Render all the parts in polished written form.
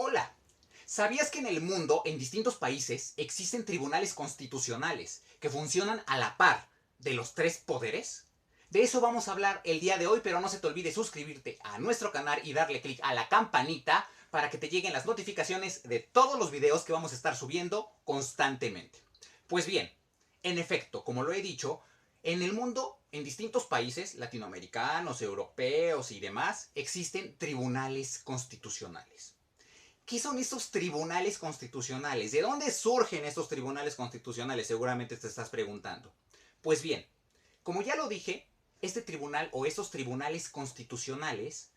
Hola, ¿sabías que en el mundo, en distintos países, existen tribunales constitucionales que funcionan a la par de los tres poderes? De eso vamos a hablar el día de hoy, pero no se te olvide suscribirte a nuestro canal y darle clic a la campanita para que te lleguen las notificaciones de todos los videos que vamos a estar subiendo constantemente. Pues bien, en efecto, como lo he dicho, en el mundo, en distintos países latinoamericanos, europeos y demás, existen tribunales constitucionales. ¿Qué son estos tribunales constitucionales? ¿De dónde surgen estos tribunales constitucionales? Seguramente te estás preguntando. Pues bien, como ya lo dije, este tribunal o estos tribunales constitucionales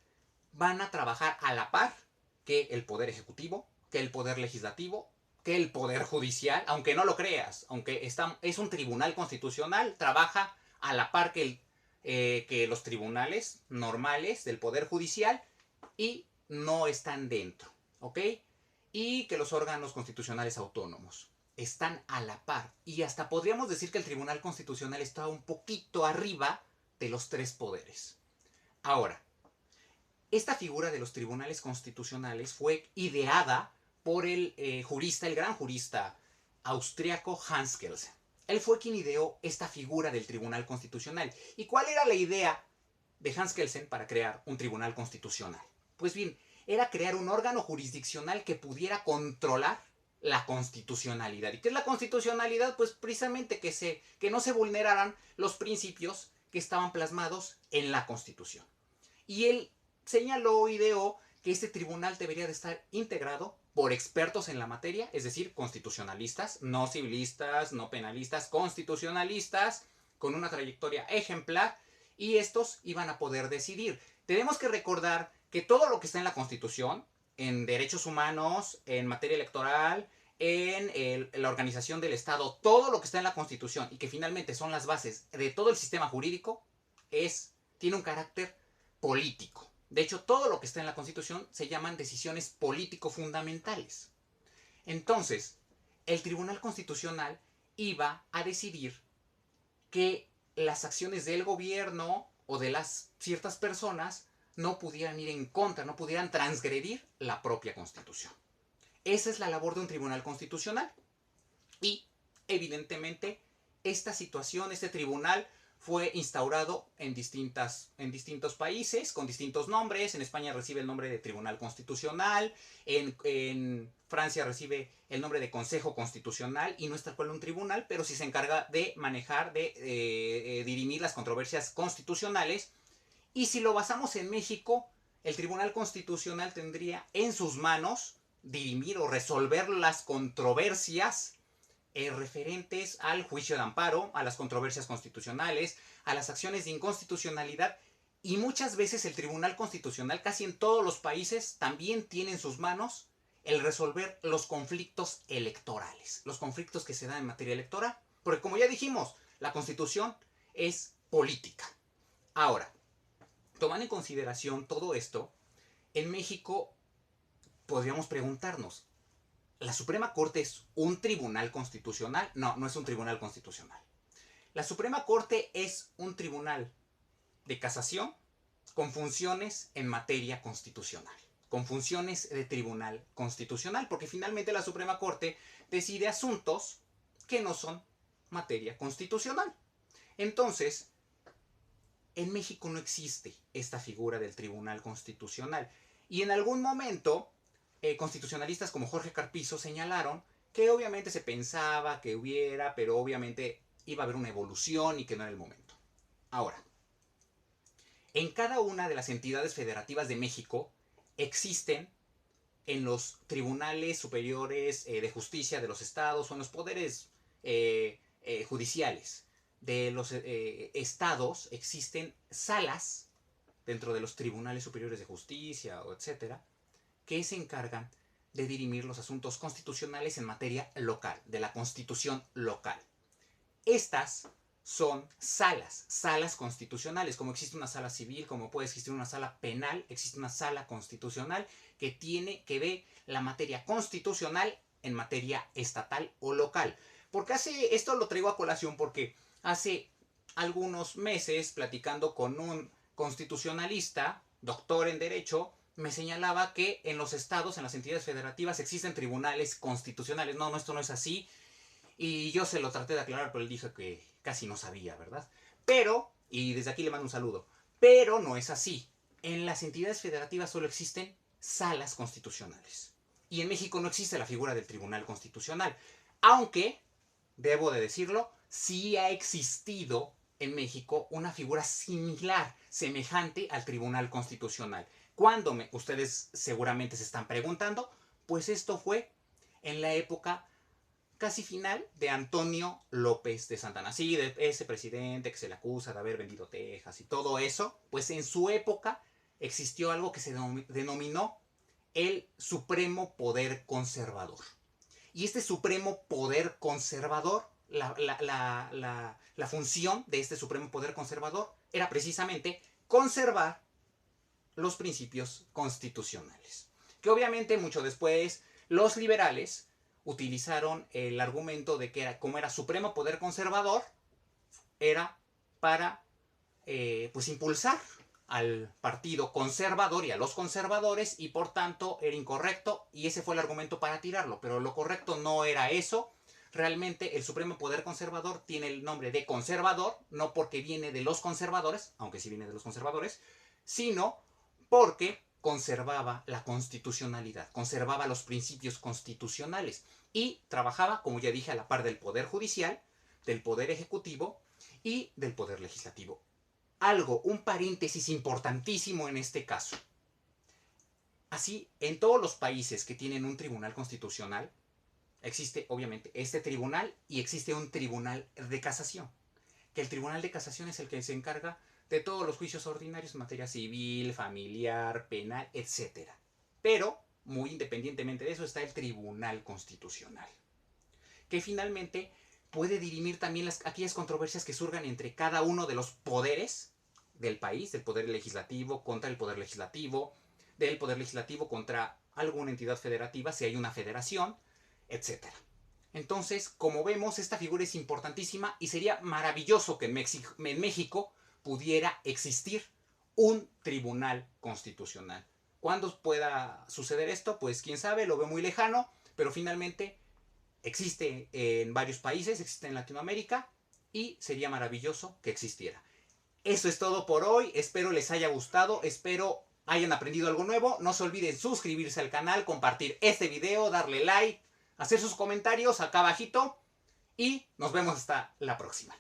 van a trabajar a la par que el poder ejecutivo, que el poder legislativo, que el poder judicial, aunque no lo creas, aunque es un tribunal constitucional, trabaja a la par que los tribunales normales del poder judicial y no están dentro, ¿ok? Y que los órganos constitucionales autónomos están a la par. Y hasta podríamos decir que el Tribunal Constitucional está un poquito arriba de los tres poderes. Ahora, esta figura de los tribunales constitucionales fue ideada por el jurista, el gran jurista austriaco Hans Kelsen. Él fue quien ideó esta figura del Tribunal Constitucional. ¿Y cuál era la idea de Hans Kelsen para crear un tribunal constitucional? Pues bien, era crear un órgano jurisdiccional que pudiera controlar la constitucionalidad. ¿Y qué es la constitucionalidad? Pues precisamente que no se vulneraran los principios que estaban plasmados en la Constitución. Y él señaló, ideó que este tribunal debería de estar integrado por expertos en la materia, es decir, constitucionalistas, no civilistas, no penalistas, constitucionalistas, con una trayectoria ejemplar, y estos iban a poder decidir. Tenemos que recordar que todo lo que está en la Constitución, en derechos humanos, en materia electoral, en la organización del Estado, todo lo que está en la Constitución y que finalmente son las bases de todo el sistema jurídico, tiene un carácter político. De hecho, todo lo que está en la Constitución se llaman decisiones político-fundamentales. Entonces, el Tribunal Constitucional iba a decidir que las acciones del gobierno o de las ciertas personas no pudieran ir en contra, no pudieran transgredir la propia Constitución. Esa es la labor de un Tribunal Constitucional. Y, evidentemente, esta situación, este tribunal, fue instaurado en distintos países, con distintos nombres. En España recibe el nombre de Tribunal Constitucional, en Francia recibe el nombre de Consejo Constitucional, y no es tal cual un tribunal, pero sí se encarga de manejar, de dirimir las controversias constitucionales. Y si lo basamos en México, el Tribunal Constitucional tendría en sus manos dirimir o resolver las controversias referentes al juicio de amparo, a las controversias constitucionales, a las acciones de inconstitucionalidad, y muchas veces el Tribunal Constitucional, casi en todos los países, también tiene en sus manos el resolver los conflictos electorales, los conflictos que se dan en materia electoral, porque como ya dijimos, la Constitución es política. Ahora, tomando en consideración todo esto, en México podríamos preguntarnos, ¿la Suprema Corte es un tribunal constitucional? No, no es un tribunal constitucional. La Suprema Corte es un tribunal de casación con funciones en materia constitucional, con funciones de tribunal constitucional, porque finalmente la Suprema Corte decide asuntos que no son materia constitucional. Entonces, en México no existe esta figura del tribunal constitucional. Y en algún momento, constitucionalistas como Jorge Carpizo señalaron que obviamente se pensaba que hubiera, pero obviamente iba a haber una evolución y que no era el momento. Ahora, en cada una de las entidades federativas de México existen en los tribunales superiores de justicia de los estados o en los poderes judiciales de los estados, existen salas dentro de los tribunales superiores de justicia o etcétera, que se encargan de dirimir los asuntos constitucionales en materia local, de la constitución local. Estas son salas constitucionales, como existe una sala civil, como puede existir una sala penal, existe una sala constitucional que ve la materia constitucional en materia estatal o local. Porque esto lo traigo a colación porque hace algunos meses, platicando con un constitucionalista, doctor en Derecho, me señalaba que en los estados, en las entidades federativas, existen tribunales constitucionales. No, no, esto no es así. Y yo se lo traté de aclarar, pero él dijo que casi no sabía, ¿verdad? Pero, y desde aquí le mando un saludo, pero no es así. En las entidades federativas solo existen salas constitucionales. Y en México no existe la figura del Tribunal Constitucional. Aunque, debo de decirlo, sí ha existido en México una figura similar, semejante al Tribunal Constitucional. ¿Cuándo? Ustedes seguramente se están preguntando. Pues esto fue en la época casi final de Antonio López de Santana. Sí, de ese presidente que se le acusa de haber vendido Texas y todo eso. Pues en su época existió algo que se denominó el Supremo Poder Conservador. Y este Supremo Poder Conservador, la función de este Supremo Poder Conservador era precisamente conservar los principios constitucionales. Que obviamente mucho después los liberales utilizaron el argumento de que como era Supremo Poder Conservador, era para pues impulsar al partido conservador y a los conservadores, y por tanto era incorrecto, y ese fue el argumento para tirarlo. Pero lo correcto no era eso. Realmente el Supremo Poder Conservador tiene el nombre de conservador, no porque viene de los conservadores, aunque sí viene de los conservadores, sino porque conservaba la constitucionalidad, conservaba los principios constitucionales y trabajaba, como ya dije, a la par del Poder Judicial, del Poder Ejecutivo y del Poder Legislativo. Un paréntesis importantísimo en este caso. Así, en todos los países que tienen un tribunal constitucional, existe obviamente este tribunal y existe un tribunal de casación. Que el tribunal de casación es el que se encarga de todos los juicios ordinarios en materia civil, familiar, penal, etc. Pero, muy independientemente de eso, está el Tribunal Constitucional, que finalmente puede dirimir también aquellas controversias que surjan entre cada uno de los poderes del país, del Poder Legislativo contra el Poder Legislativo, del Poder Legislativo contra alguna entidad federativa, si hay una federación, etc. Entonces, como vemos, esta figura es importantísima y sería maravilloso que en México pudiera existir un tribunal constitucional. ¿Cuándo pueda suceder esto? Pues quién sabe, lo veo muy lejano, pero finalmente existe en varios países, existe en Latinoamérica y sería maravilloso que existiera. Eso es todo por hoy, espero les haya gustado, espero hayan aprendido algo nuevo. No se olviden suscribirse al canal, compartir este video, darle like, hacer sus comentarios acá abajito y nos vemos hasta la próxima.